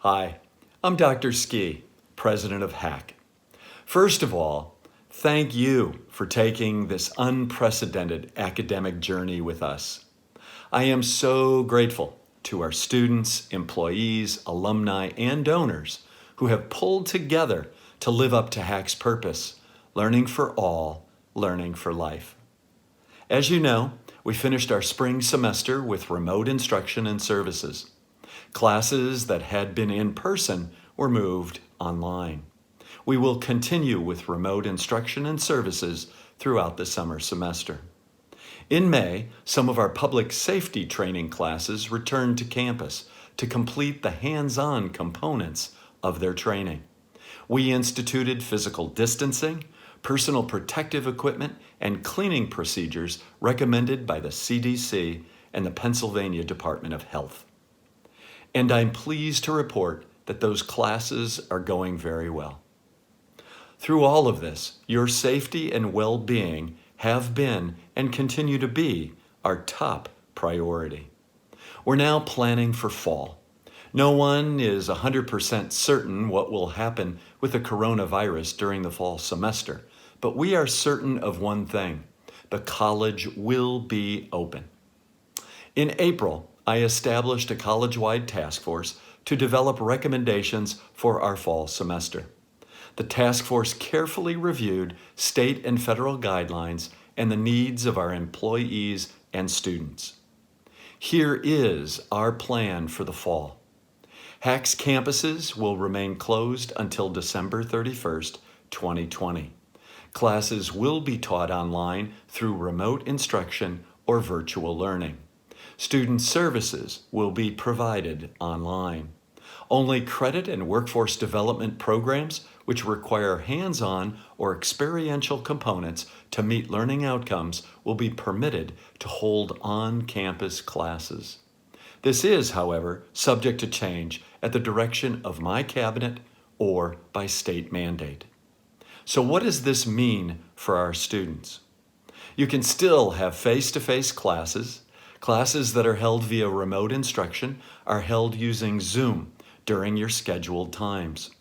Hi, I'm Dr. Ski, President of HACC. First of all, thank you for taking this unprecedented academic journey with us. I am so grateful to our students, employees, alumni, and donors who have pulled together to live up to HACC's purpose, learning for all, learning for life. As you know, we finished our spring semester with remote instruction and services. Classes that had been in person were moved online. We will continue with remote instruction and services throughout the summer semester. In May, some of our public safety training classes returned to campus to complete the hands-on components of their training. We instituted physical distancing, personal protective equipment, and cleaning procedures recommended by the CDC and the Pennsylvania Department of Health. And I'm pleased to report that those classes are going very well. Through all of this, your safety and well-being have been and continue to be our top priority. We're now planning for fall. No one is 100% certain what will happen with the coronavirus during the fall semester, but we are certain of one thing: the college will be open. In April, I established a college-wide task force to develop recommendations for our fall semester. The task force carefully reviewed state and federal guidelines and the needs of our employees and students. Here is our plan for the fall. HACC's campuses will remain closed until December 31st, 2020. Classes will be taught online through remote instruction or virtual learning. Student services will be provided online. Only credit and workforce development programs which require hands-on or experiential components to meet learning outcomes will be permitted to hold on-campus classes. This is, however, subject to change at the direction of my cabinet or by state mandate. So what does this mean for our students? You can still have face-to-face classes. Classes that are held via remote instruction are held using Zoom during your scheduled times.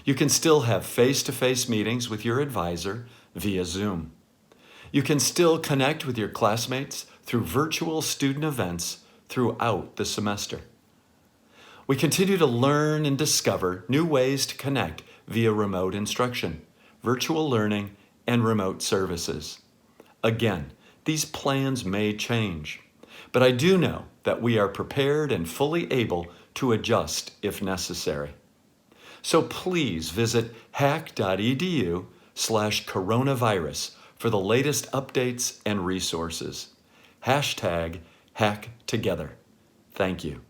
You can still have face-to-face meetings with your advisor via Zoom. You can still connect with your classmates through virtual student events throughout the semester. We continue to learn and discover new ways to connect via remote instruction, virtual learning, and remote services. Again, these plans may change, but I do know that we are prepared and fully able to adjust if necessary. So please visit hacc.edu/coronavirus for the latest updates and resources. #HackTogether. Thank you.